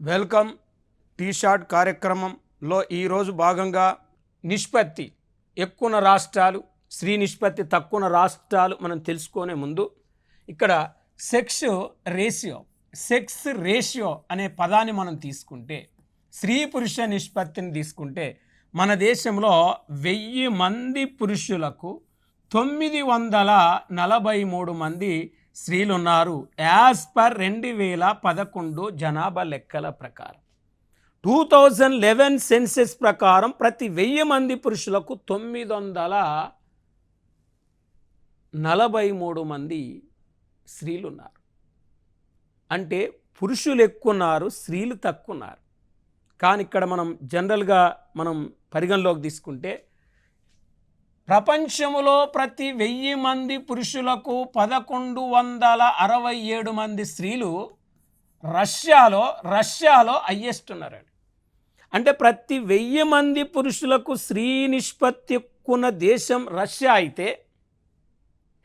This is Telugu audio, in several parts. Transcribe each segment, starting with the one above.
వెల్కమ్ టీ షార్ట్ కార్యక్రమంలో ఈరోజు భాగంగా నిష్పత్తి ఎక్కువ రాష్ట్రాలు స్త్రీ నిష్పత్తి తక్కువ రాష్ట్రాలు మనం తెలుసుకునే ముందు ఇక్కడ సెక్స్ రేషియో అనే పదాన్ని మనం తీసుకుంటే స్త్రీ పురుష నిష్పత్తిని తీసుకుంటే మన దేశంలో 1000 మంది పురుషులకు 943 మంది స్త్రీలు ఉన్నారు యాజ్ పర్ 2011 జనాభా లెక్కల ప్రకారం. 2011 సెన్సెస్ ప్రకారం ప్రతి 1000 మంది పురుషులకు 943 మంది స్త్రీలు ఉన్నారు. అంటే పురుషులు ఎక్కువ ఉన్నారు, స్త్రీలు తక్కువ ఉన్నారు. కానీ ఇక్కడ మనం జనరల్గా మనం పరిగణలోకి తీసుకుంటే ప్రపంచంలో ప్రతి 1000 మంది పురుషులకు 1167 మంది స్త్రీలు రష్యాలో హైయెస్ట్ ఉన్నారండి. అంటే ప్రతి 1000 మంది పురుషులకు స్త్రీ నిష్పత్తి ఎక్కువ దేశం రష్యా అయితే,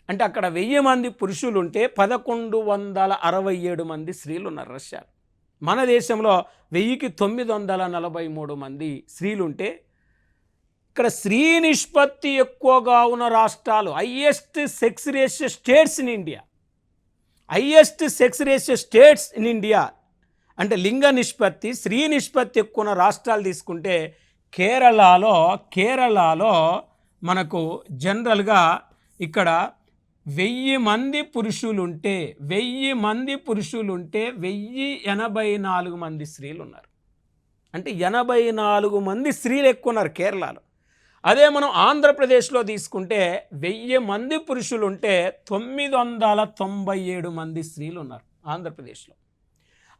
అంటే అక్కడ 1000 మంది పురుషులు ఉంటే 1167 మంది స్త్రీలు ఉన్నారు రష్యా. మన దేశంలో 1000కి 943 మంది స్త్రీలు ఉంటే ఇక్కడ స్త్రీ నిష్పత్తి ఎక్కువగా ఉన్న రాష్ట్రాలు highest sex ratio states in India అంటే లింగ నిష్పత్తి స్త్రీ నిష్పత్తి ఎక్కువ ఉన్న రాష్ట్రాలు తీసుకుంటే కేరళలో మనకు జనరల్గా ఇక్కడ 1000 మంది పురుషులుంటే 1084 మంది స్త్రీలు ఉన్నారు. అంటే 84 మంది స్త్రీలు ఎక్కువ ఉన్నారు కేరళలో. అదే మనం ఆంధ్రప్రదేశ్లో తీసుకుంటే 1000 మంది పురుషులుంటే 997 మంది స్త్రీలు ఉన్నారు ఆంధ్రప్రదేశ్లో.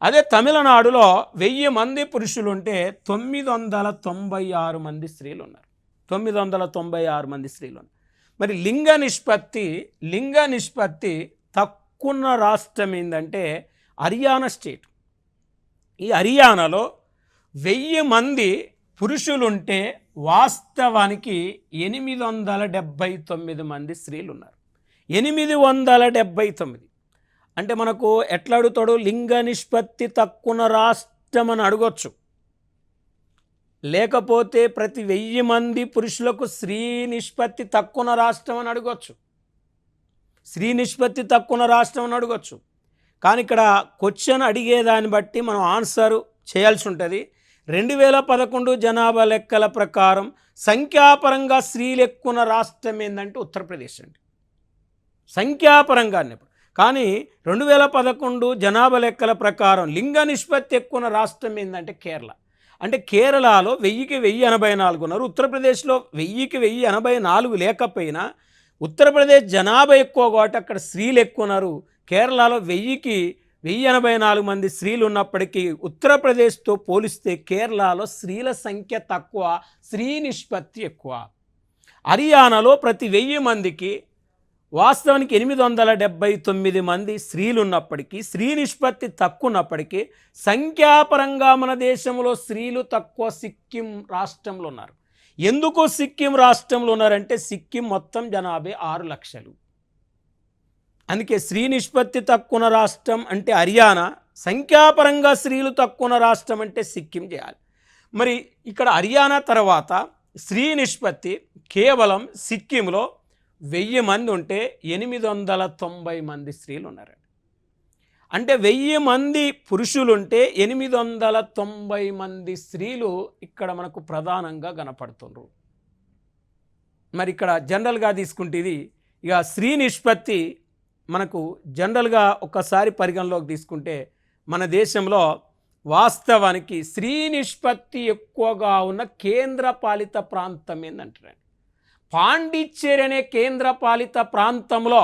అదే తమిళనాడులో 1000 మంది పురుషులుంటే 996 మంది స్త్రీలు ఉన్నారు. 996 మంది స్త్రీలు ఉన్నారు. మరి లింగ నిష్పత్తి తక్కువ రాష్ట్రం ఏంటంటే హర్యానా స్టేట్. ఈ హర్యానాలో 1000 మంది పురుషులుంటే వాస్తవానికి 879 మంది స్త్రీలు ఉన్నారు. 879 అంటే మనకు ఎట్లా అడుగుతాడు, లింగ నిష్పత్తి తక్కువ రాష్ట్రం అని అడగొచ్చు, లేకపోతే ప్రతి 1000 మంది పురుషులకు స్త్రీ నిష్పత్తి తక్కువ రాష్ట్రం అని అడగొచ్చు, స్త్రీ నిష్పత్తి తక్కువ రాష్ట్రం అని అడగొచ్చు. కానీ ఇక్కడ క్వశ్చన్ అడిగేదాన్ని బట్టి మనం ఆన్సర్ చేయాల్సి ఉంటుంది. 2011 జనాభా లెక్కల ప్రకారం సంఖ్యాపరంగా స్త్రీలు ఎక్కువ రాష్ట్రం ఏంటంటే ఉత్తరప్రదేశ్ అండి, సంఖ్యాపరంగా. కానీ 2011 జనాభా లెక్కల ప్రకారం లింగ నిష్పత్తి ఎక్కువ రాష్ట్రం ఏంటంటే కేరళ. అంటే కేరళలో 1000కి 1084 ఉన్నారు. ఉత్తరప్రదేశ్లో 1000కి 1084 లేకపోయినా ఉత్తరప్రదేశ్ జనాభా ఎక్కువ కాబట్టి అక్కడ స్త్రీలు ఎక్కువ ఉన్నారు. కేరళలో 1000కి 1084 మంది స్త్రీలు ఉన్నప్పటికీ ఉత్తరప్రదేశ్తో పోలిస్తే కేరళలో స్త్రీల సంఖ్య తక్కువ, స్త్రీ నిష్పత్తి ఎక్కువ. హర్యానాలో ప్రతి 1000 మందికి వాస్తవానికి 879 మంది స్త్రీలు ఉన్నప్పటికీ స్త్రీ నిష్పత్తి తక్కువ ఉన్నప్పటికీ సంఖ్యాపరంగా మన దేశంలో స్త్రీలు తక్కువ సిక్కిం రాష్ట్రంలో ఉన్నారు. ఎందుకు సిక్కిం రాష్ట్రంలో ఉన్నారంటే సిక్కిం మొత్తం జనాభా 6 లక్షలు. అందుకే స్త్రీ నిష్పత్తి తక్కువ రాష్ట్రం అంటే హర్యానా, సంఖ్యాపరంగా స్త్రీలు తక్కువ రాష్ట్రం అంటే సిక్కిం చేయాలి. మరి ఇక్కడ హర్యానా తర్వాత స్త్రీ నిష్పత్తి కేవలం సిక్కింలో 1000 మంది ఉంటే 890 మంది స్త్రీలు ఉన్నారండి. అంటే 1000 మంది పురుషులుంటే 890 మంది స్త్రీలు ఇక్కడ మనకు ప్రధానంగా కనపడుతున్నారు. మరి ఇక్కడ జనరల్గా తీసుకుంటే ఇది ఇక స్త్రీ నిష్పత్తి మనకు జనరల్గా ఒక్కసారి పరిగణలోకి తీసుకుంటే మన దేశంలో వాస్తవానికి స్త్రీ నిష్పత్తి ఎక్కువగా ఉన్న కేంద్రపాలిత ప్రాంతం ఏంటంటారండి పాండిచ్చేరి అనే కేంద్రపాలిత ప్రాంతంలో,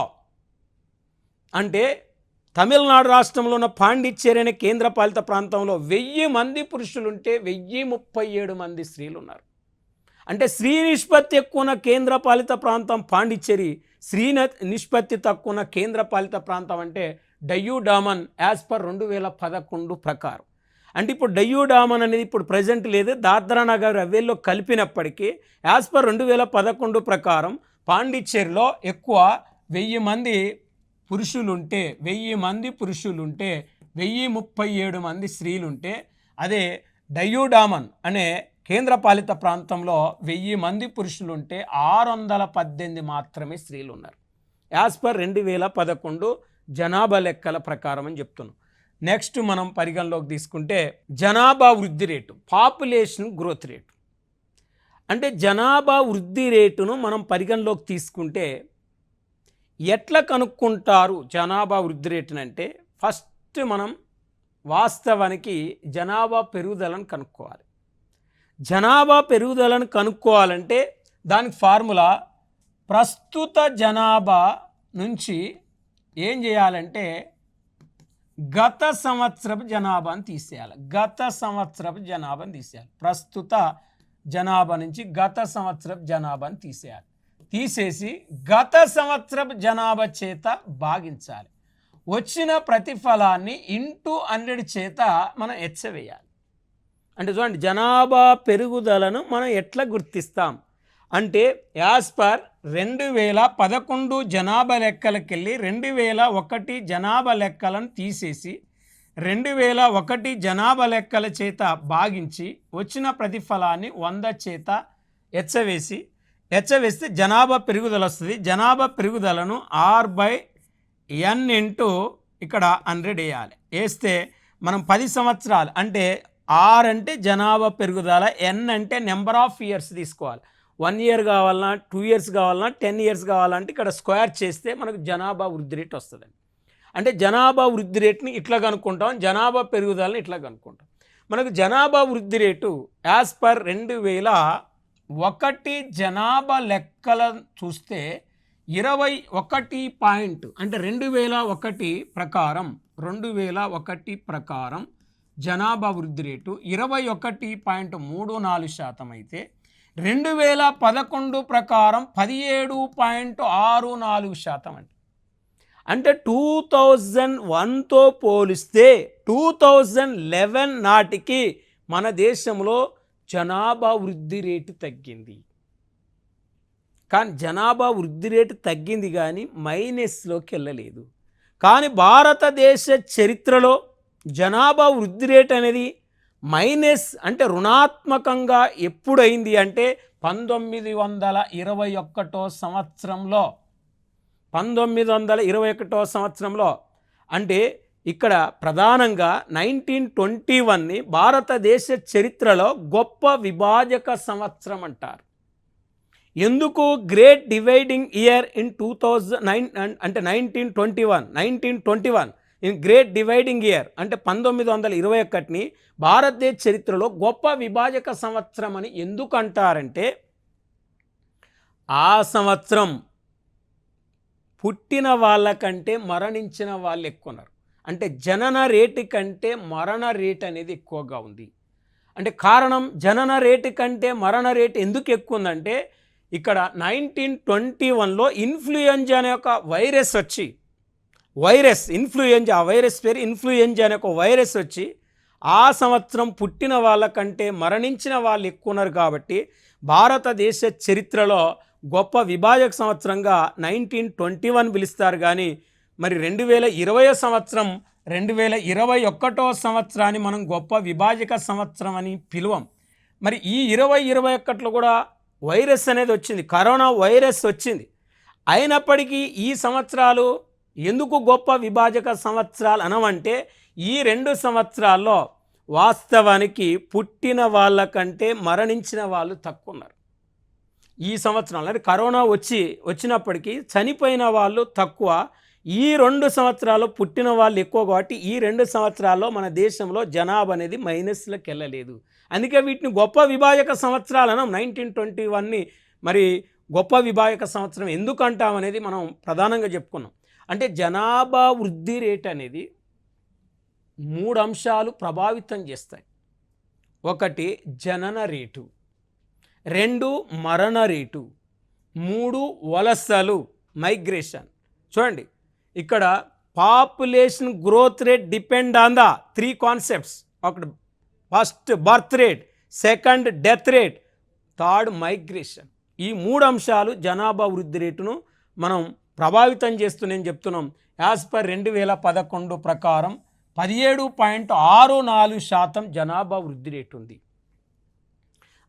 అంటే తమిళనాడు రాష్ట్రంలో ఉన్న పాండిచ్చేరి అనే కేంద్రపాలిత ప్రాంతంలో 1000 మంది పురుషులుంటే 1037 మంది స్త్రీలు ఉన్నారు. అంటే స్త్రీ నిష్పత్తి ఎక్కువ ఉన్న కేంద్రపాలిత ప్రాంతం పాండిచ్చేరి, స్త్రీ నిష్పత్తి తక్కువ ఉన్న కేంద్రపాలిత ప్రాంతం అంటే డయ్యూ డామన్ యాజ్ పర్ 2011 ప్రకారం. అంటే ఇప్పుడు డయ్యూ డామన్ అనేది ఇప్పుడు ప్రజెంట్ లేదు, దాద్రా నగర్ హవేలీలో కలిపినప్పటికీ యాజ్ పర్ 2011 ప్రకారం పాండిచ్చేరిలో ఎక్కువ 1000 మంది పురుషులుంటే 1037 మంది స్త్రీలుంటే అదే డయూడామన్ అనే కేంద్రపాలిత ప్రాంతంలో 1000 మంది పురుషులు ఉంటే 618 మాత్రమే స్త్రీలు ఉన్నారు. యాజ్ పర్ 2011 జనాభా లెక్కల ప్రకారం అని చెప్తున్నాం. నెక్స్ట్ మనం పరిగణలోకి తీసుకుంటే జనాభా వృద్ధి రేటు, పాపులేషన్ గ్రోత్ రేటు. అంటే జనాభా వృద్ధి రేటును మనం పరిగణలోకి తీసుకుంటే ఎట్లా కనుక్కుంటారు జనాభా వృద్ధి రేటును అంటే, ఫస్ట్ మనం వాస్తవానికి జనాభా పెరుగుదలను కనుక్కోవాలి. జనాభా పెరుగుదలను కనుక్కోవాలంటే దానికి ఫార్ములా ప్రస్తుత జనాభా నుంచి ఏం చేయాలంటే గత సంవత్సరపు జనాభాను తీసేయాలి. గత సంవత్సరపు జనాభాను తీసేయాలి. ప్రస్తుత జనాభా నుంచి గత సంవత్సరపు జనాభాను తీసేయాలి. తీసేసి గత సంవత్సరపు జనాభా చేత భాగించాలి. వచ్చిన ప్రతిఫలాన్ని ఇంటూ 100 చేత మనం ఎచ్చవేయాలి. అంటే చూడండి, జనాభా పెరుగుదలను మనం ఎట్లా గుర్తిస్తాం అంటే యాజ్ పర్ 2011 జనాభా లెక్కలకి వెళ్ళి 2001 జనాభా లెక్కలను తీసేసి 2001 జనాభా లెక్కల చేత భాగించి వచ్చిన ప్రతిఫలాన్ని 100 చేత ఎచ్చవేస్తే జనాభా పెరుగుదల వస్తుంది. జనాభా పెరుగుదలను R/N ఇంటూ ఇక్కడ 100 వేయాలి. వేస్తే మనం 10 సంవత్సరాలు అంటే R అంటే జనాభా పెరుగుదల, N అంటే నెంబర్ ఆఫ్ ఇయర్స్ తీసుకోవాలి. 1 ఇయర్ కావాలన్నా, 2 ఇయర్స్ కావాలన్నా, 10 ఇయర్స్ కావాలంటే ఇక్కడ స్క్వేర్ చేస్తే మనకు జనాభా వృద్ధి రేటు వస్తుందండి. అంటే జనాభా వృద్ధి రేటుని ఇట్లా కనుక్కుంటాం, జనాభా పెరుగుదలని ఇట్లా కనుక్కుంటాం. మనకు జనాభా వృద్ధి రేటు యాజ్ పర్ 2001 జనాభా లెక్కల చూస్తే 21 అంటే 2001 ప్రకారం జనాభా వృద్ధి రేటు 21.34% అయితే 2011 ప్రకారం 17.64%. అంటే 2001తో పోలిస్తే 2011 నాటికి మన దేశంలో జనాభా వృద్ధి రేటు తగ్గింది. కానీ జనాభా వృద్ధి రేటు తగ్గింది కానీ మైనస్లోకి వెళ్ళలేదు. కానీ భారతదేశ చరిత్రలో జనాభా వృద్ధి రేటు అనేది మైనస్ అంటే రుణాత్మకంగా ఎప్పుడైంది అంటే 1921 సంవత్సరంలో. 1921 సంవత్సరంలో అంటే ఇక్కడ ప్రధానంగా 1921ని భారతదేశ చరిత్రలో గొప్ప విభాజక సంవత్సరం అంటారు. ఎందుకు గ్రేట్ డివైడింగ్ ఇయర్ ఇన్ 2009 అంటే 1921 ఇన్ గ్రేట్ డివైడింగ్ ఇయర్ అంటే 1921ని భారతదేశ చరిత్రలో గొప్ప విభాజక సంవత్సరం అని ఎందుకు అంటారంటే, ఆ సంవత్సరం పుట్టిన వాళ్ళకంటే మరణించిన వాళ్ళు ఎక్కువ ఉన్నారు. అంటే జనన రేటు కంటే మరణ రేటు అనేది ఎక్కువగా ఉంది. అంటే కారణం జనన రేటు కంటే మరణ రేటు ఎందుకు ఎక్కువ ఉందంటే, ఇక్కడ 1921లో ఇన్ఫ్లుయెంజా అనే ఒక వైరస్ వచ్చి, ఇన్ఫ్లుయెంజా, ఆ వైరస్ పేరు ఇన్ఫ్లుయెంజా అనే ఒక వైరస్ వచ్చి ఆ సంవత్సరం పుట్టిన వాళ్ళకంటే మరణించిన వాళ్ళు ఎక్కువ ఉన్నారు. కాబట్టి భారతదేశ చరిత్రలో గొప్ప విభాజక సంవత్సరంగా 1921 పిలుస్తారు. కానీ మరి 2020 సంవత్సరం 2021 సంవత్సరాన్ని మనం గొప్ప విభాజక సంవత్సరం అని పిలువం. మరి ఈ 2021లో కూడా వైరస్ అనేది వచ్చింది, కరోనా వైరస్ వచ్చింది. అయినప్పటికీ ఈ సంవత్సరాలు ఎందుకు గొప్ప విభాజక సంవత్సరాలు అనవంటే, ఈ 2 సంవత్సరాల్లో వాస్తవానికి పుట్టిన వాళ్ళకంటే మరణించిన వాళ్ళు తక్కువ ఉన్నారు. ఈ సంవత్సరాలు అంటే కరోనా వచ్చినప్పటికీ చనిపోయిన వాళ్ళు తక్కువ. ఈ 2 సంవత్సరాలు పుట్టిన వాళ్ళు ఎక్కువ. కాబట్టి ఈ 2 సంవత్సరాల్లో మన దేశంలో జనాభా అనేది మైనస్లోకి వెళ్ళలేదు. అందుకే వీటిని గొప్ప విభాజక సంవత్సరాలు అనం. 1921ని మరి గొప్ప విభాజక సంవత్సరం ఎందుకు అంటామనేది మనం ప్రధానంగా చెప్పుకున్నాం. అంటే జనాభా వృద్ధి రేట్ అనేది 3 అంశాలు ప్రభావితం చేస్తాయి. 1 జనన రేటు, 2 మరణ రేటు, 3 వలసలు మైగ్రేషన్. చూడండి, ఇక్కడ population growth rate depend on the 3 concepts. ఒకటి first birth rate, second death rate, third migration. ఈ 3 అంశాలు జనాభా వృద్ధి రేటును మనం ప్రభావితం చేస్తూ నేను చెప్తున్నాం. యాజ్ పర్ 2011 ప్రకారం 17.64% జనాభా వృద్ధి రేటు ఉంది.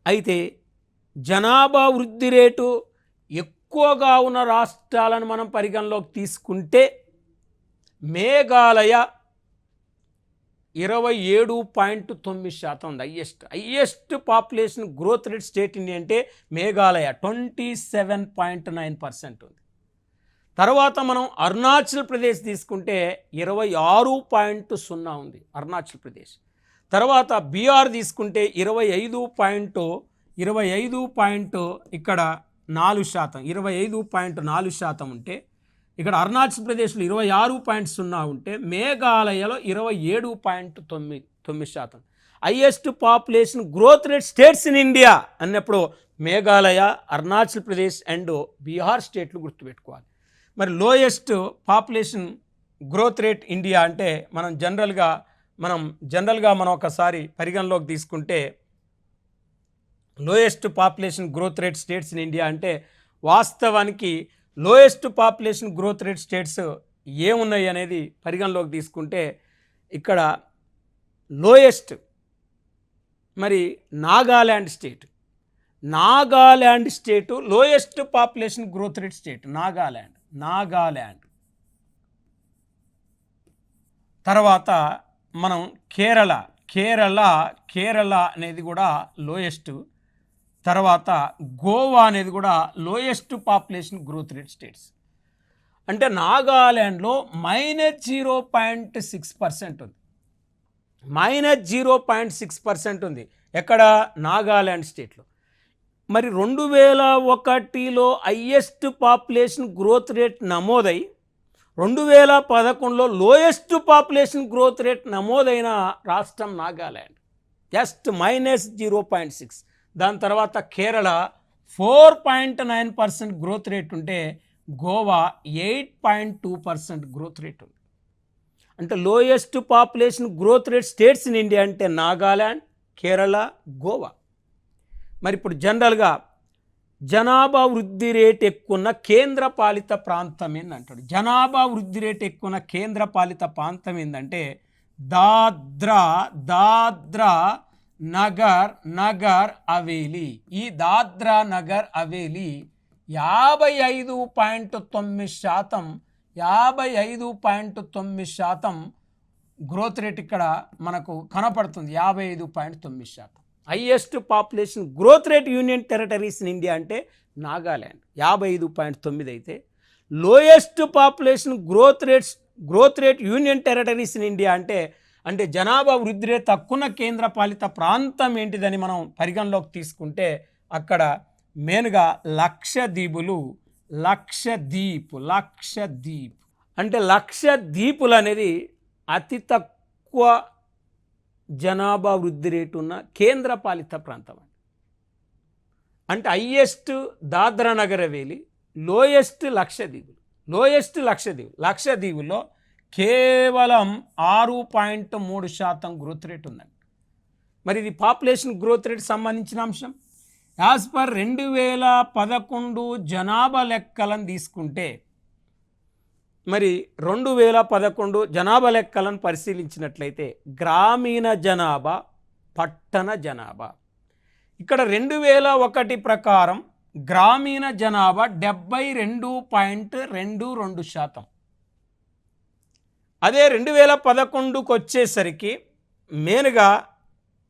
అయితే జనాభా వృద్ధి రేటు ఎక్కువగా ఉన్న రాష్ట్రాలను మనం పరిగణలోకి తీసుకుంటే మేఘాలయ 27.9% ఉంది. Highest population growth rate state India అంటే మేఘాలయ 27.9% ఉంది. తర్వాత మనం అరుణాచల్ ప్రదేశ్ తీసుకుంటే 26.0 ఉంది అరుణాచల్ ప్రదేశ్. తర్వాత బీహార్ తీసుకుంటే 25 ఇక్కడ 4%, 25.4% ఉంటే ఇక్కడ అరుణాచల్ ప్రదేశ్లో 26.0 ఉంటే మేఘాలయలో 27.9%. Highest population growth rate states in India అన్నప్పుడు మేఘాలయ, అరుణాచల్ ప్రదేశ్ అండ్ బీహార్ స్టేట్లు గుర్తుపెట్టుకోవాలి. మరి lowest population growth rate India అంటే మనం జనరల్గా మనం ఒకసారి పరిగణలోకి తీసుకుంటే lowest population growth rate states in India అంటే వాస్తవానికి lowest population growth rate states ఏమున్నాయి అనేది పరిగణలోకి తీసుకుంటే ఇక్కడ లోయెస్ట్ మరి Nagaland state lowest population growth rate state Nagaland. తర్వాత మనం కేరళ అనేది కూడా లోయెస్ట్. తర్వాత గోవా అనేది కూడా lowest population growth rate states. అంటే నాగాల్యాండ్లో -0.6% ఉంది. -0.6% ఉంది ఎక్కడ? నాగాల్యాండ్ స్టేట్లో. మరి 2001లో హయ్యెస్ట్ పాపులేషన్ గ్రోత్ రేట్ నమోదై 2011లో లోయెస్ట్ పాపులేషన్ గ్రోత్ రేట్ నమోదైన రాష్ట్రం నాగాల్యాండ్, జస్ట్ -0.6. దాని తర్వాత కేరళ 4.9% గ్రోత్ రేట్ ఉంటే గోవా 8.2% గ్రోత్ రేట్ ఉంది. అంటే lowest population growth rate states in India అంటే నాగాల్యాండ్, కేరళ, గోవా. మరి ఇప్పుడు జనరల్గా జనాభా వృద్ధి రేట్ ఎక్కువ కేంద్ర పాలిత ప్రాంతం ఏందంటాడు. జనాభా వృద్ధి రేట్ ఎక్కువ కేంద్ర పాలిత ప్రాంతం ఏంటంటే దాద్రా నగర్ హవేలీ. ఈ దాద్రా నగర్ హవేలీ 55.9% గ్రోత్ రేట్ ఇక్కడ మనకు కనపడుతుంది. 55.9%. Highest population growth rate union territories in India అంటే నాగాల్యాండ్ 55.9 అయితే, lowest population growth rate union territories in India అంటే జనాభా వృద్ధి రేట్ తక్కువ కేంద్ర పాలిత ప్రాంతం ఏంటిదని మనం పరిగణలోకి తీసుకుంటే అక్కడ మెయిన్గా లక్షద్వీప్ అంటే లక్షద్వీపులు అనేది అతి తక్కువ జనాభా వృద్ధి రేటు ఉన్న కేంద్ర పాలిత ప్రాంతం. అంటే హైయెస్ట్ దాద్రా నగర్ హవేలీ, లోయెస్ట్ లక్షద్వీపులో కేవలం 6.3% గ్రోత్ రేట్ ఉందండి. మరి ఇది పాపులేషన్ గ్రోత్ రేట్ సంబంధించిన అంశం. యాజ్ పర్ 2011 జనాభా లెక్కలను తీసుకుంటే మరి 2011 జనాభా లెక్కలను పరిశీలించినట్లయితే గ్రామీణ జనాభా, పట్టణ జనాభా, ఇక్కడ 2001 ప్రకారం గ్రామీణ జనాభా 72.22%. అదే 2011కు వచ్చేసరికి మెయిన్గా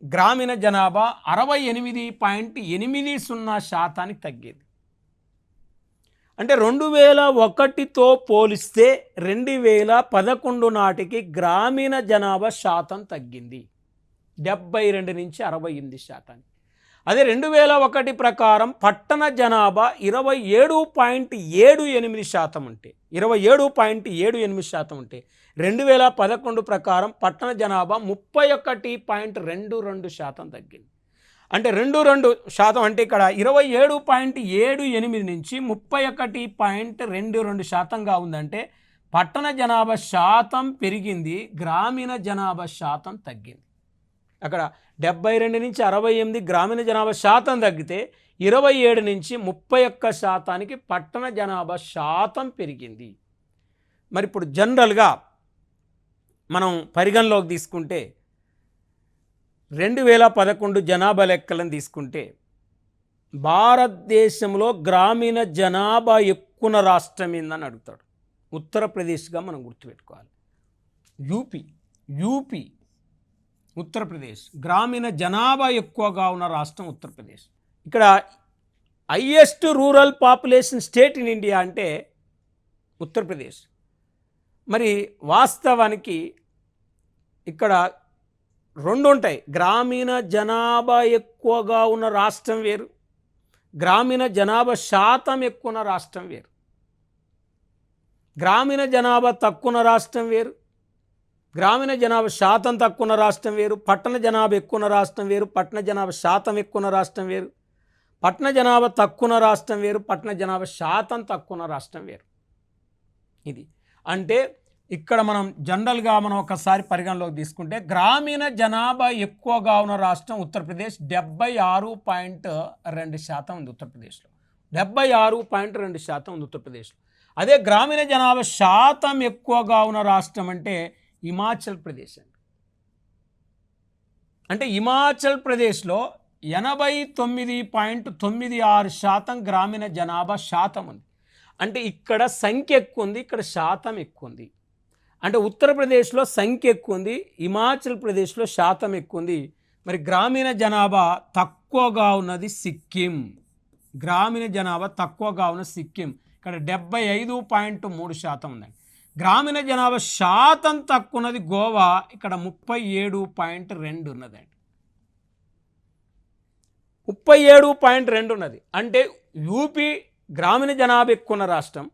గ్రామీణ జనాభా 68.80% తగ్గింది. అంటే 2001తో పోలిస్తే 2011 నాటికి గ్రామీణ జనాభా శాతం తగ్గింది 72 నుంచి 68%. అదే 2001 ప్రకారం పట్టణ జనాభా 27.78% ఉంటే 2011 ప్రకారం పట్టణ జనాభా 31.22% తగ్గింది. అంటే 22% అంటే ఇక్కడ 27.78 నుంచి 31.22%గా ఉందంటే పట్టణ జనాభా శాతం పెరిగింది, గ్రామీణ జనాభా శాతం తగ్గింది. అక్కడ 72 నుంచి 68 గ్రామీణ జనాభా శాతం తగ్గితే 27 నుంచి 31%కి పట్టణ జనాభా శాతం పెరిగింది. మరి ఇప్పుడు జనరల్గా మనం పరిగణలోకి తీసుకుంటే 2011 జనాభా లెక్కలను తీసుకుంటే భారతదేశంలో గ్రామీణ జనాభా ఎక్కువ రాష్ట్రం ఏందని అడుగుతాడు. ఉత్తరప్రదేశ్గా మనం గుర్తుపెట్టుకోవాలి. యూపీ ఉత్తరప్రదేశ్ గ్రామీణ జనాభా ఎక్కువగా ఉన్న రాష్ట్రం ఉత్తరప్రదేశ్. ఇక్కడ highest rural population state in India అంటే ఉత్తరప్రదేశ్. మరి వాస్తవానికి ఇక్కడ రెండు ఉంటాయి. గ్రామీణ జనాభా ఎక్కువగా ఉన్న రాష్ట్రం వేరు, గ్రామీణ జనాభా శాతం ఎక్కువ ఉన్న రాష్ట్రం వేరు. గ్రామీణ జనాభా తక్కువ ఉన్న రాష్ట్రం వేరు, గ్రామీణ జనాభా శాతం తక్కువ ఉన్న రాష్ట్రం వేరు. పట్టణ జనాభా ఎక్కువ ఉన్న రాష్ట్రం వేరు, పట్టణ జనాభా శాతం ఎక్కువ ఉన్న రాష్ట్రం వేరు. పట్టణ జనాభా తక్కువ ఉన్న రాష్ట్రం వేరు, పట్టణ జనాభా శాతం తక్కువ ఉన్న రాష్ట్రం వేరు. ఇది అంటే ఇక్కడ మనం జనరల్గా మనం ఒకసారి పరిగణలోకి తీసుకుంటే గ్రామీణ జనాభా ఎక్కువగా ఉన్న రాష్ట్రం ఉత్తరప్రదేశ్. 76.2% ఉంది ఉత్తరప్రదేశ్లో. 76.2% ఉంది ఉత్తరప్రదేశ్లో. అదే గ్రామీణ జనాభా శాతం ఎక్కువగా ఉన్న రాష్ట్రం అంటే హిమాచల్ ప్రదేశ్ అండి. అంటే హిమాచల్ ప్రదేశ్లో 89.96% గ్రామీణ జనాభా శాతం ఉంది. అంటే ఇక్కడ సంఖ్య ఎక్కువ ఉంది, ఇక్కడ శాతం ఎక్కువ ఉంది. అంటే ఉత్తరప్రదేశ్లో సంఖ్య ఎక్కువ ఉంది, హిమాచల్ ప్రదేశ్లో శాతం ఎక్కువ ఉంది. మరి గ్రామీణ జనాభా తక్కువగా ఉన్నది సిక్కిం. గ్రామీణ జనాభా తక్కువగా ఉన్న సిక్కిం ఇక్కడ 75.3% ఉందండి. గ్రామీణ జనాభా శాతం తక్కువ ఉన్నది గోవా, ఇక్కడ 37.2 ఉన్నదండి. 37.2 ఉన్నది. అంటే యూపీ గ్రామీణ జనాభా ఎక్కువ ఉన్న రాష్ట్రం,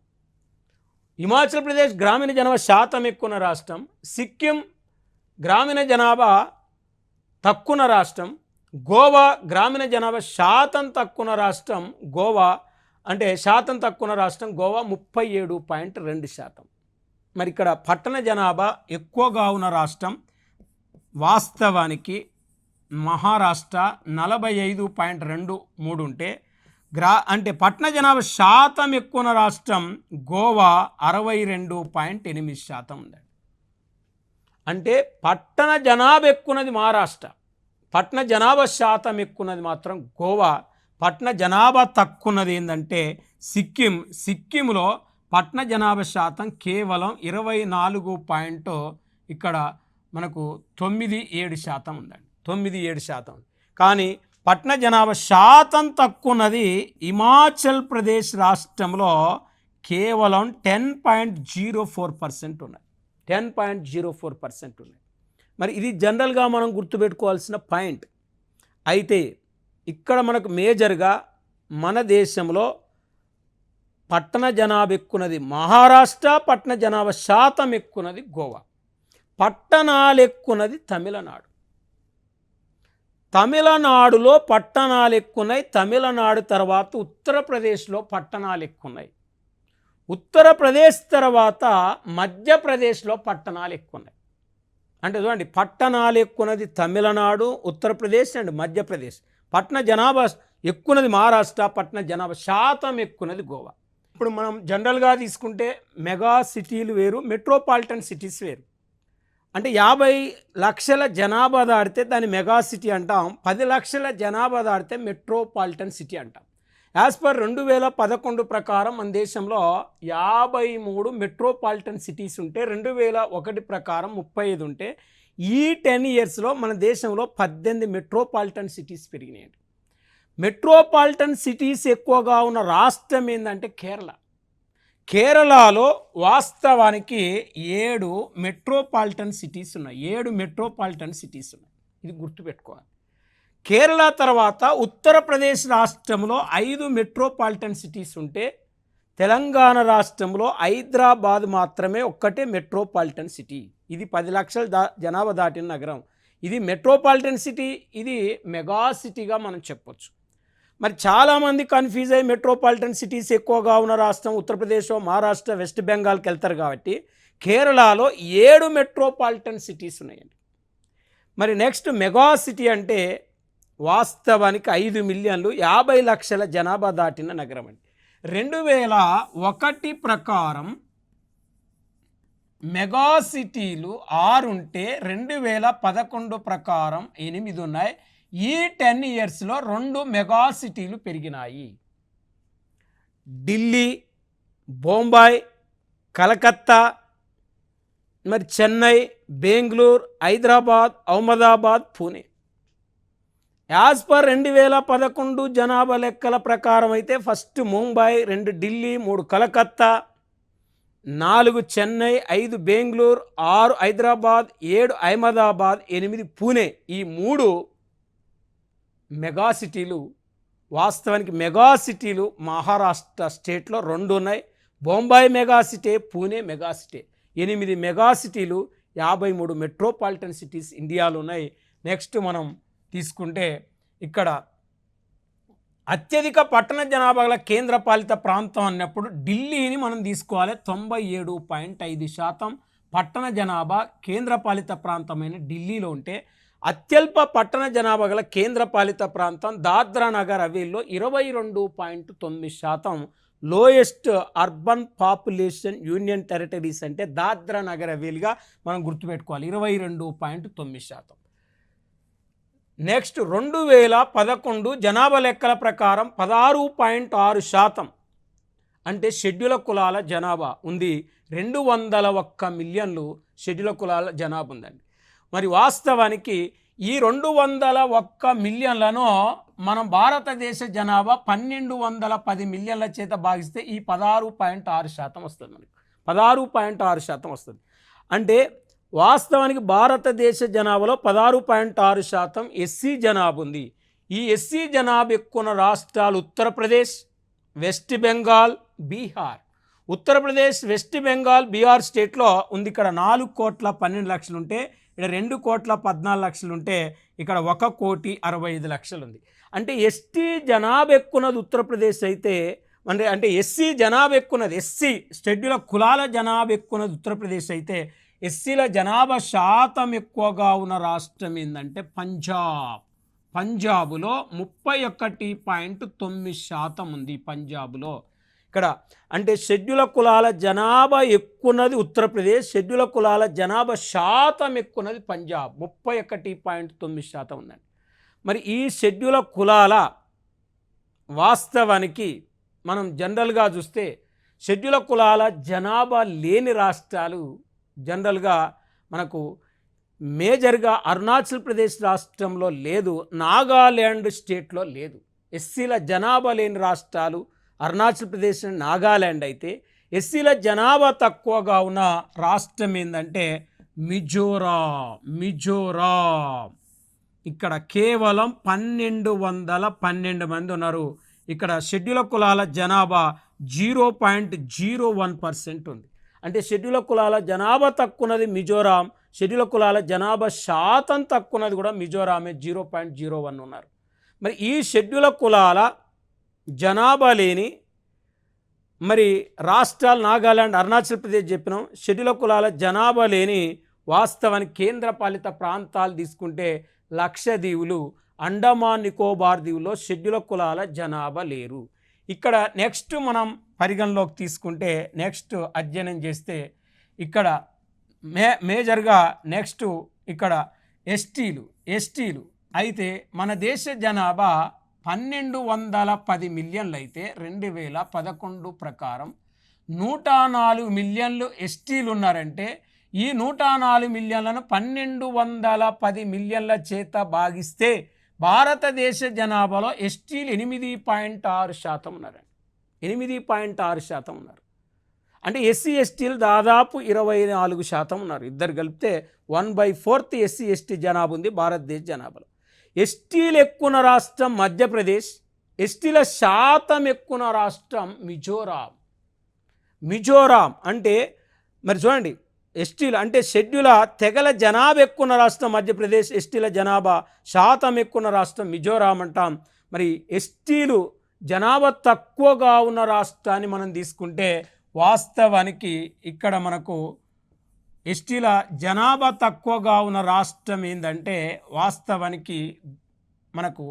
హిమాచల్ ప్రదేశ్ గ్రామీణ జనాభా శాతం ఎక్కువ ఉన్న రాష్ట్రం, సిక్కిం గ్రామీణ జనాభా తక్కువ ఉన్న రాష్ట్రం, గోవా గ్రామీణ జనాభా శాతం తక్కువ ఉన్న రాష్ట్రం. గోవా అంటే శాతం తక్కువ ఉన్న రాష్ట్రం గోవా 37.2%. మరి ఇక్కడ పట్టణ జనాభా ఎక్కువగా ఉన్న రాష్ట్రం వాస్తవానికి మహారాష్ట్ర 45.23 ఉంటే అంటే పట్టణ జనాభా శాతం ఎక్కువ ఉన్న రాష్ట్రం గోవా 62.8% ఉందండి. అంటే పట్టణ జనాభా ఎక్కువన్నది మహారాష్ట్ర, పట్టణ జనాభా శాతం ఎక్కువన్నది మాత్రం గోవా. పట్టణ జనాభా తక్కువన్నది ఏంటంటే సిక్కింలో పట్టణ జనాభా శాతం కేవలం 24. ఇక్కడ మనకు 97% ఉందండి. 97%. కానీ పట్టణ జనాభా శాతం తక్కువ ఉన్నది హిమాచల్ ప్రదేశ్ రాష్ట్రంలో కేవలం 10.04% ఉన్నది. 10.04% ఉన్నది. మరి ఇది జనరల్గా మనం గుర్తుపెట్టుకోవాల్సిన పాయింట్. అయితే ఇక్కడ మనకు మేజర్గా మన దేశంలో పట్టణ జనాభా ఎక్కువన్నది మహారాష్ట్ర, పట్టణ జనాభా శాతం ఎక్కువన్నది గోవా, పట్టణాలు ఎక్కువన్నది తమిళనాడు. తమిళనాడులో పట్టణాలు ఎక్కువన్నాయి. తమిళనాడు తర్వాత ఉత్తరప్రదేశ్లో పట్టణాలు ఎక్కువన్నాయి. ఉత్తరప్రదేశ్ తర్వాత మధ్యప్రదేశ్లో పట్టణాలు ఎక్కువన్నాయి. అంటే చూడండి, పట్టణాలు ఎక్కువన్నది తమిళనాడు, ఉత్తరప్రదేశ్ అండ్ మధ్యప్రదేశ్. పట్టణ జనాభా ఎక్కువన్నది మహారాష్ట్ర, పట్టణ జనాభా శాతం ఎక్కువన్నది గోవా. ఇప్పుడు మనం జనరల్గా తీసుకుంటే మెగా సిటీలు వేరు, మెట్రోపాలిటన్ సిటీస్ వేరు. అంటే 50 లక్షల జనాభా దాటితే దాన్ని మెగా సిటీ అంటాం, 10 లక్షల జనాభా దాటితే మెట్రోపాలిటన్ సిటీ అంటాం. యాజ్ పర్ 2011 ప్రకారం మన దేశంలో 53 మెట్రోపాలిటన్ సిటీస్ ఉంటే 2001 ప్రకారం 35 ఉంటే ఈ 10 ఇయర్స్లో మన దేశంలో 18 మెట్రోపాలిటన్ సిటీస్ పెరిగినాయండి. మెట్రోపాలిటన్ సిటీస్ ఎక్కువగా ఉన్న రాష్ట్రం ఏంటంటే కేరళలో వాస్తవానికి 7 మెట్రోపాలిటన్ సిటీస్ ఉన్నాయి. 7 మెట్రోపాలిటన్ సిటీస్ ఉన్నాయి. ఇది గుర్తుపెట్టుకోవాలి. కేరళ తర్వాత ఉత్తరప్రదేశ్ రాష్ట్రంలో 5 మెట్రోపాలిటన్ సిటీస్ ఉంటే తెలంగాణ రాష్ట్రంలో హైదరాబాద్ మాత్రమే ఒక్కటే మెట్రోపాలిటన్ సిటీ. ఇది 10 లక్షల జనాభా దాటిన నగరం. ఇది మెట్రోపాలిటన్ సిటీ, ఇది మెగా సిటీగా మనం చెప్పొచ్చు. మరి చాలామంది కన్ఫ్యూజ్ అయ్యి మెట్రోపాలిటన్ సిటీస్ ఎక్కువగా ఉన్న రాష్ట్రం ఉత్తరప్రదేశ్, మహారాష్ట్ర, వెస్ట్ బెంగాల్కి వెళ్తారు కాబట్టి కేరళలో 7 మెట్రోపాలిటన్ సిటీస్ ఉన్నాయండి. మరి నెక్స్ట్ మెగా సిటీ అంటే వాస్తవానికి 5 మిలియన్లు 50 లక్షల జనాభా దాటిన నగరం అండి. 2001 ప్రకారం మెగా సిటీలు 6 ఉంటే 2011 ప్రకారం 8 ఉన్నాయి. ఈ 10 ఇయర్స్లో 2 మెగా సిటీలు పెరిగినాయి. ఢిల్లీ, బొంబాయి, కలకత్తా, మరి చెన్నై, బెంగళూరు, హైదరాబాద్, అహ్మదాబాద్, పూణే. యాజ్ పర్ 2011 జనాభా లెక్కల ప్రకారం అయితే ఫస్ట్ ముంబై, 2 ఢిల్లీ, 3 కలకత్తా, 4 చెన్నై, 5 బెంగళూరు, 6 హైదరాబాద్, 7 అహ్మదాబాద్, 8 పూణే. ఈ 3 మెగా సిటీలు. వాస్తవానికి మెగా సిటీలు మహారాష్ట్ర స్టేట్లో 2 ఉన్నాయి. Bombay mega city, Pune mega city. 8 mega సిటీలు, 53 మెట్రోపాలిటన్ సిటీస్ ఇండియాలో ఉన్నాయి. నెక్స్ట్ మనం తీసుకుంటే ఇక్కడ అత్యధిక పట్టణ జనాభా గల కేంద్రపాలిత ప్రాంతం అన్నప్పుడు ఢిల్లీని మనం తీసుకోవాలి. 97.5% పట్టణ జనాభా కేంద్రపాలిత ప్రాంతమైన ఢిల్లీలో ఉంటే, అత్యల్ప పట్టణ జనాభా గల కేంద్రపాలిత ప్రాంతం దాద్రా నగర్ హవేలీలో 22.9%. Lowest urban population union territories అంటే దాద్రా నగర్ హవేలీగా మనం గుర్తుపెట్టుకోవాలి, 22.9%. నెక్స్ట్ 2011 జనాభా లెక్కల ప్రకారం 16.6% అంటే షెడ్యూల్ కులాల జనాభా ఉంది. 201 మిలియన్లు షెడ్యూల్ కులాల జనాభా ఉందండి. మరి వాస్తవానికి ఈ 201 మిలియన్లను మనం భారతదేశ జనాభా 1210 మిలియన్ల చేత భాగిస్తే ఈ 16.6% వస్తుంది. మనకి 16.6% వస్తుంది. అంటే వాస్తవానికి భారతదేశ జనాభాలో 16.6% ఎస్సీ జనాభా ఉంది. ఈ ఎస్సీ జనాభా ఎక్కువ రాష్ట్రాలు ఉత్తరప్రదేశ్, వెస్ట్ బెంగాల్, బీహార్. ఉత్తరప్రదేశ్, వెస్ట్ బెంగాల్, బీహార్ స్టేట్లో ఉంది. ఇక్కడ 4,12,00,000 ఉంటే, ఇక్కడ 2,14,00,000 ఉంటే, ఇక్కడ 1,65,00,000 ఉంది. అంటే ఎస్టీ జనాభా ఎక్కున్నది ఉత్తరప్రదేశ్ అయితే, అంటే ఎస్సీ జనాభా ఎక్కున్నది, ఎస్సీ షెడ్యూల్ కులాల జనాభా ఎక్కున్నది ఉత్తరప్రదేశ్ అయితే, ఎస్సీల జనాభా శాతం ఎక్కువగా ఉన్న రాష్ట్రం ఏంటంటే పంజాబ్. పంజాబ్లో 31.9% ఉంది. పంజాబ్లో ఇక్కడ అంటే షెడ్యూల్ కులాల జనాభా ఎక్కున్నది ఉత్తరప్రదేశ్, షెడ్యూల్ కులాల జనాభా శాతం ఎక్కున్నది పంజాబ్, 31.9% ఉందండి. మరి ఈ షెడ్యూల్ కులాల వాస్తవానికి మనం జనరల్గా చూస్తే షెడ్యూల్ కులాల జనాభా లేని రాష్ట్రాలు జనరల్గా మనకు మేజర్గా అరుణాచల్ ప్రదేశ్ రాష్ట్రంలో లేదు, నాగాల్యాండ్ స్టేట్లో లేదు. ఎస్సీల జనాభా లేని రాష్ట్రాలు అరుణాచల్ ప్రదేశ్, నాగాల్యాండ్ అయితే, ఎస్సీల జనాభా తక్కువగా ఉన్న రాష్ట్రం ఏంటంటే మిజోరాం. ఇక్కడ కేవలం 1,212 మంది ఉన్నారు. ఇక్కడ షెడ్యూల్ కులాల జనాభా 0.01% ఉంది. అంటే షెడ్యూల్ కులాల జనాభా తక్కువన్నది మిజోరాం, షెడ్యూల్ కులాల జనాభా శాతం తక్కువన్నది కూడా మిజోరామే, 0.01 ఉన్నారు. మరి ఈ షెడ్యూల్ కులాల జనాభా లేని మరి రాష్ట్రాలు నాగాల్యాండ్, అరుణాచల్ ప్రదేశ్ చెప్పినాం. షెడ్యూల్ కులాల జనాభా లేని వాస్తవానికి కేంద్రపాలిత ప్రాంతాలు తీసుకుంటే లక్షద్వీపులు, అండమాన్ నికోబార్ దీవుల్లో షెడ్యూల్ కులాల జనాభా లేరు. ఇక్కడ నెక్స్ట్ మనం పరిగణలోకి తీసుకుంటే, నెక్స్ట్ అధ్యయనం చేస్తే ఇక్కడ మేజర్గా నెక్స్ట్ ఇక్కడ ఎస్టీలు అయితే మన దేశ జనాభా 1,210 మిలియన్లు అయితే 2011 ప్రకారం 104 మిలియన్లు ఎస్టీలు ఉన్నారంటే, ఈ 104 మిలియన్లను 1,210 మిలియన్ల చేత భాగిస్తే భారతదేశ జనాభాలో ఎస్టీలు 8.6% ఉన్నారండి. 8.6% ఉన్నారు. అంటే ఎస్సీ ఎస్టీలు దాదాపు 24% ఉన్నారు. ఇద్దరు కలిపితే 1/4 ఎస్సీ ఎస్టీ జనాభా ఉంది భారతదేశ జనాభాలో. ఎస్టీలు ఎక్కువ రాష్ట్రం మధ్యప్రదేశ్, ఎస్టీల శాతం ఎక్కువ రాష్ట్రం మిజోరాం. అంటే మరి చూడండి, ఎస్టీలు అంటే షెడ్యూల్ తెగల జనాభా ఎక్కువ రాష్ట్రం మధ్యప్రదేశ్, ఎస్టీల జనాభా శాతం ఎక్కువ రాష్ట్రం మిజోరాం అంటాం. మరి ఎస్టీలు జనాభా తక్కువగా ఉన్న రాష్ట్రాన్ని మనం తీసుకుంటే వాస్తవానికి ఇక్కడ మనకు ఎస్టీల జనాభా తక్కువగా ఉన్న రాష్ట్రం ఏంటంటే వాస్తవానికి మనకు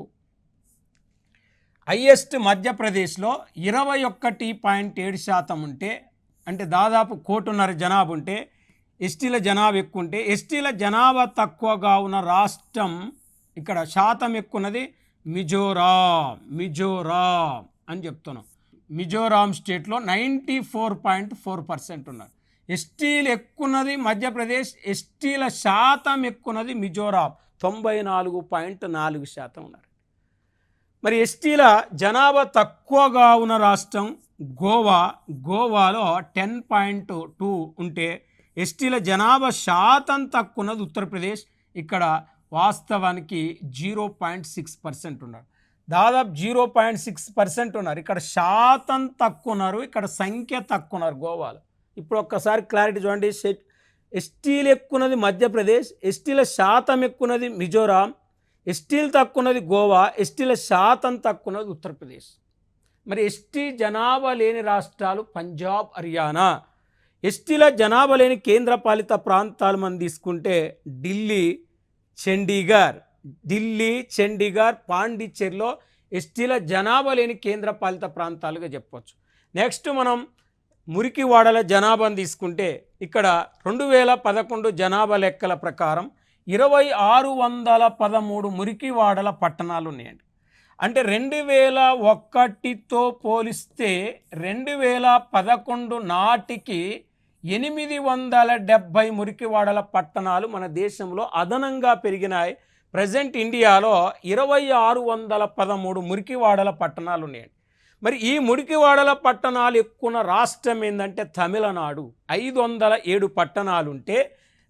హైయెస్ట్ మధ్యప్రదేశ్లో 21.7% ఉంటే, అంటే దాదాపు 1,500,000 జనాభా ఉంటే, ఎస్టీల జనాభా ఎక్కువ ఉంటే, ఎస్టీల జనాభా తక్కువగా ఉన్న రాష్ట్రం ఇక్కడ శాతం ఎక్కువ ఉన్నది మిజోరాం అని చెప్తున్నాం. మిజోరాం స్టేట్లో 94.4% ఉన్నారు. ఎస్టీలు ఎక్కున్నది మధ్యప్రదేశ్, ఎస్టీల శాతం ఎక్కున్నది మిజోరాం 94.4% ఉన్నారు. మరి ఎస్టీల జనాభా తక్కువగా ఉన్న రాష్ట్రం గోవాలో 10.2 ఉంటే ఎస్టీల జనాభా శాతం తక్కువ ఉన్నది ఉత్తరప్రదేశ్, ఇక్కడ వాస్తవానికి 0.6% ఉన్నారు. దాదాపు 0.6% ఉన్నారు. ఇక్కడ శాతం తక్కువ ఉన్నారు, ఇక్కడ సంఖ్య తక్కువ ఉన్నారు గోవాలో. ఇప్పుడు ఒక్కసారి క్లారిటీ చూడండి. ఎస్టీలు ఎక్కున్నది మధ్యప్రదేశ్, ఎస్టీల శాతం ఎక్కున్నది మిజోరాం, ఎస్టీలు తక్కువన్నది గోవా, ఎస్టీల శాతం తక్కువన్నది ఉత్తరప్రదేశ్. మరి ఎస్టీ జనాభా లేని రాష్ట్రాలు పంజాబ్, హర్యానా. ఎస్టీల జనాభా లేని కేంద్రపాలిత ప్రాంతాలు మనం తీసుకుంటే ఢిల్లీ, చండీగఢ్, పాండిచ్చేరిలో ఎస్టీల జనాభా లేని కేంద్రపాలిత ప్రాంతాలుగా చెప్పవచ్చు. నెక్స్ట్ మనం మురికివాడల జనాభాను తీసుకుంటే ఇక్కడ 2011 జనాభా లెక్కల ప్రకారం 2613 మురికివాడల పట్టణాలు ఉన్నాయండి. అంటే 2001తో పోలిస్తే 2011 నాటికి 870 మురికివాడల పట్టణాలు మన దేశంలో అదనంగా పెరిగినాయి. ప్రజెంట్ ఇండియాలో 2613 మురికివాడల పట్టణాలు ఉన్నాయండి. మరి ఈ మురికివాడల పట్టణాలు ఎక్కువ రాష్ట్రం ఏంటంటే తమిళనాడు 507 పట్టణాలుంటే,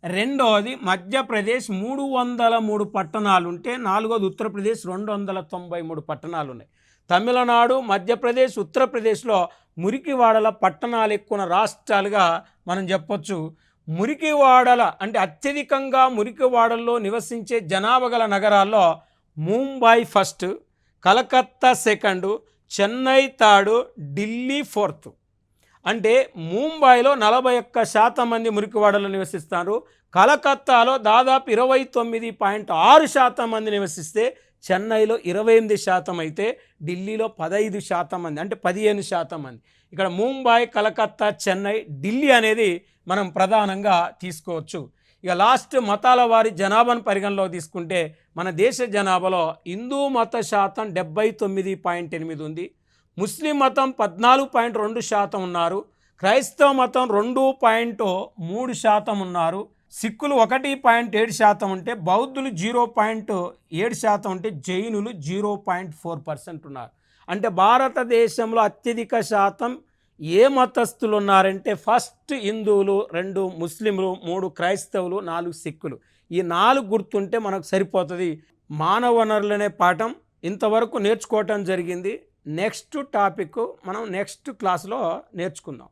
రెండవది మధ్యప్రదేశ్ 303 పట్టణాలుంటే, నాలుగోది ఉత్తరప్రదేశ్ 293 పట్టణాలు ఉన్నాయి. తమిళనాడు, మధ్యప్రదేశ్, ఉత్తరప్రదేశ్లో మురికివాడల పట్టణాలు ఎక్కువ రాష్ట్రాలుగా మనం చెప్పొచ్చు. మురికివాడల అంటే అత్యధికంగా మురికివాడల్లో నివసించే జనాభా గల నగరాల్లో Mumbai first, Calcutta second, Chennai third, Delhi fourth. అంటే ముంబైలో 41% మంది మురికివాడలో నివసిస్తారు, కలకత్తాలో దాదాపు 29.6% మంది నివసిస్తే, చెన్నైలో 28% అయితే, ఢిల్లీలో 15% మంది అంటే 15% మంది. ఇక్కడ ముంబై, కలకత్తా, చెన్నై, ఢిల్లీ అనేది మనం ప్రధానంగా తీసుకోవచ్చు. ఇక లాస్ట్ మతాల వారి జనాభాను పరిగణలో తీసుకుంటే మన దేశ జనాభాలో హిందూ మత శాతం 79.8 ఉంది, ముస్లిం మతం 14.2% ఉన్నారు, క్రైస్తవ మతం 2.3% ఉన్నారు, సిక్కులు 1.7% ఉంటే, బౌద్ధులు 0.7% ఉంటే, జైనులు 0.4% ఉన్నారు. అంటే భారతదేశంలో అత్యధిక శాతం ఏ మతస్థులు ఉన్నారంటే ఫస్ట్ హిందువులు, 2 ముస్లింలు, 3 క్రైస్తవులు, 4 సిక్కులు. ఈ 4 గుర్తుంటే మనకు సరిపోతుంది. మానవ వనరులనే పాఠం ఇంతవరకు నేర్చుకోవటం జరిగింది. నెక్స్ట్ టాపిక్ మనం నెక్స్ట్ క్లాస్లో నేర్చుకుందాం.